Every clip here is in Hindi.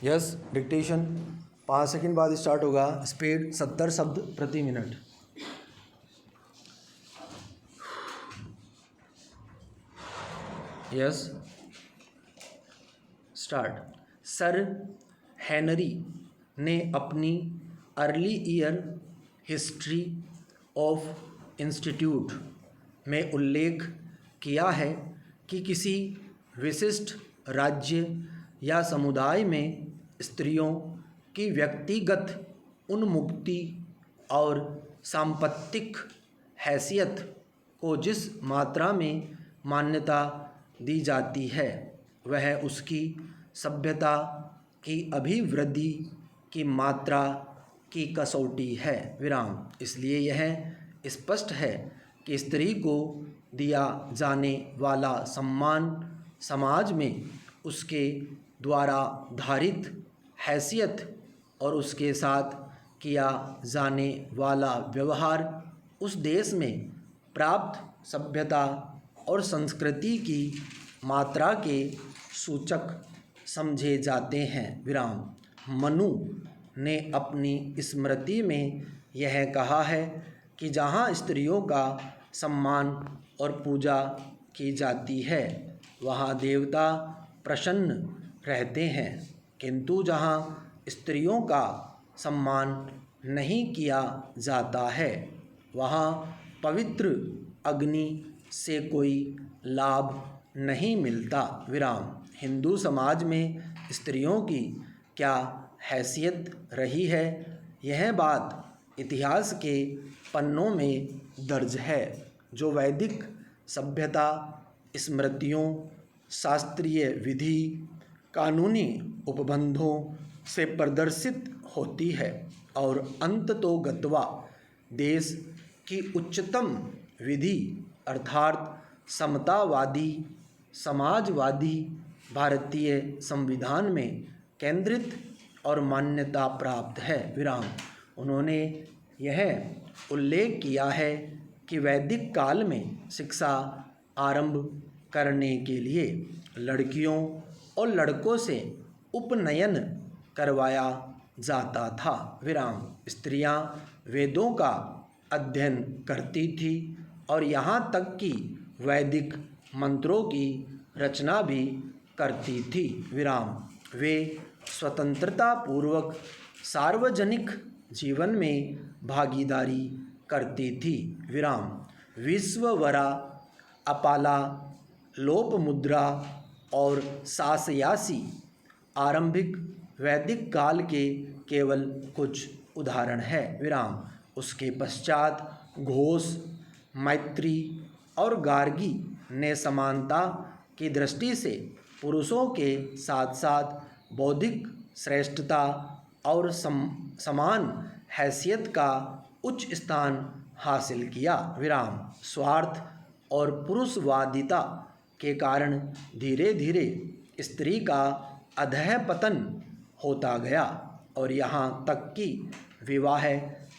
यस, डिक्टेशन 5 सेकंड बाद स्टार्ट होगा। स्पीड 70 शब्द प्रति minute. Yes, start. Sir Henry ने अपनी early year history of institute में उल्लेख किया है कि किसी विशिष्ट राज्य या समुदाय में स्त्रियों की व्यक्तिगत उन्मुक्ति और सांपत्तिक हैसियत को जिस मात्रा में मान्यता दी जाती है वह उसकी सभ्यता की अभिवृद्धि की मात्रा की कसौटी है। विराम। इसलिए यह स्पष्ट है कि स्त्री को दिया जाने वाला सम्मान समाज में उसके द्वारा धारित हैसियत और उसके साथ किया जाने वाला व्यवहार उस देश में प्राप्त सभ्यता और संस्कृति की मात्रा के सूचक समझे जाते हैं। विराम। मनु ने अपनी स्मृति में यह कहा है कि जहाँ स्त्रियों का सम्मान और पूजा की जाती है वहाँ देवता प्रसन्न रहते हैं, किंतु जहाँ स्त्रियों का सम्मान नहीं किया जाता है वहाँ पवित्र अग्नि से कोई लाभ नहीं मिलता। विराम। हिंदू समाज में स्त्रियों की क्या हैसियत रही है, यह बात इतिहास के पन्नों में दर्ज है, जो वैदिक सभ्यता, स्मृतियों, शास्त्रीय विधि, कानूनी उपबंधों से प्रदर्शित होती है और अंततोगत्वा देश की उच्चतम विधि अर्थात समतावादी समाजवादी भारतीय संविधान में केंद्रित और मान्यता प्राप्त है। विराम। उन्होंने यह उल्लेख किया है कि वैदिक काल में शिक्षा आरंभ करने के लिए लड़कियों और लड़कों से उपनयन करवाया जाता था। विराम। स्त्रियां वेदों का अध्ययन करती थी और यहाँ तक कि वैदिक मंत्रों की रचना भी करती थी। विराम। वे स्वतंत्रता पूर्वक सार्वजनिक जीवन में भागीदारी करती थी। विराम। विश्ववरा, अपाला, लोपमुद्रा और सासयासी आरंभिक वैदिक काल के केवल कुछ उदाहरण हैं। विराम। उसके पश्चात घोष, मैत्री और गार्गी ने समानता की दृष्टि से पुरुषों के साथ साथ बौद्धिक श्रेष्ठता और समान हैसियत का उच्च स्थान हासिल किया। विराम। स्वार्थ और पुरुषवादिता के कारण धीरे धीरे स्त्री का अधःपतन होता गया और यहाँ तक कि विवाह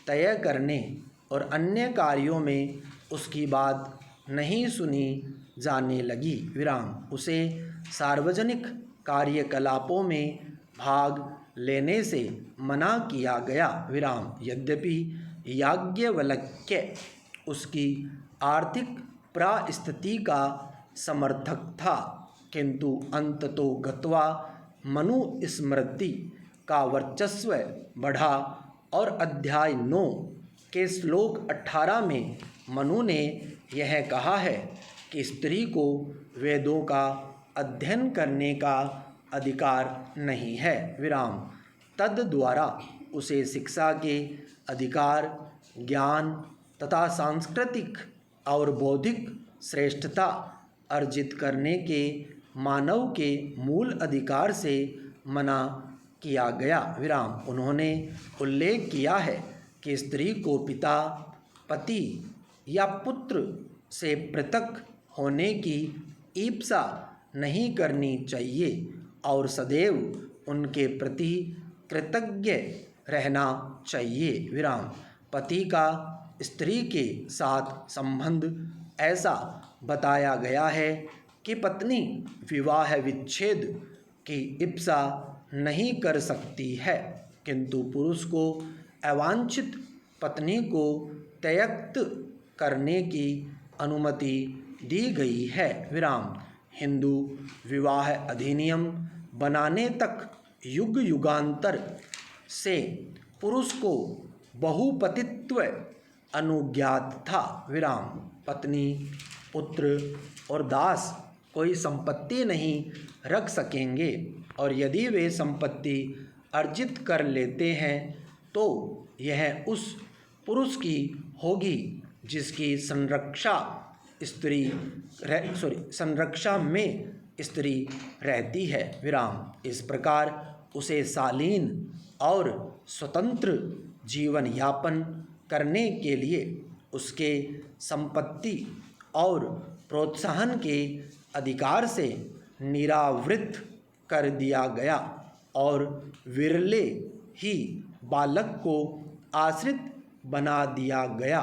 तय करने और अन्य कार्यों में उसकी बात नहीं सुनी जाने लगी। विराम। उसे सार्वजनिक कार्यकलापों में भाग लेने से मना किया गया। विराम। यद्यपि याज्ञवल्क्य उसकी आर्थिक परिस्थिति का समर्थक था, किंतु अंततोगत्वा मनुस्मृति का वर्चस्व बढ़ा और अध्याय 9 के श्लोक 18 में मनु ने यह कहा है कि स्त्री को वेदों का अध्ययन करने का अधिकार नहीं है। विराम। तद द्वारा उसे शिक्षा के अधिकार, ज्ञान तथा सांस्कृतिक और बौद्धिक श्रेष्ठता अर्जित करने के मानव के मूल अधिकार से मना किया गया। विराम। उन्होंने उल्लेख किया है कि स्त्री को पिता, पति या पुत्र से पृथक होने की ईप्सा नहीं करनी चाहिए और सदैव उनके प्रति कृतज्ञ रहना चाहिए। विराम। पति का स्त्री के साथ संबंध ऐसा बताया गया है कि पत्नी विवाह विच्छेद की इप्सा नहीं कर सकती है, किंतु पुरुष को अवांछित पत्नी को त्यक्त करने की अनुमति दी गई है। विराम। हिंदू विवाह अधिनियम बनाने तक युग युगांतर से पुरुष को बहुपतित्व अनुज्ञात था। विराम। पत्नी, पुत्र और दास कोई संपत्ति नहीं रख सकेंगे, और यदि वे संपत्ति अर्जित कर लेते हैं तो यह उस पुरुष की होगी जिसकी संरक्षा में स्त्री रहती है। विराम। इस प्रकार उसे शालीन और स्वतंत्र जीवन यापन करने के लिए उसके संपत्ति और प्रोत्साहन के अधिकार से निरावृत कर दिया गया, और विरले ही बालक को आश्रित बना दिया गया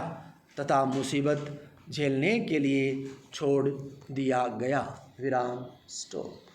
तथा मुसीबत झेलने के लिए छोड़ दिया गया। विराम। स्टॉप।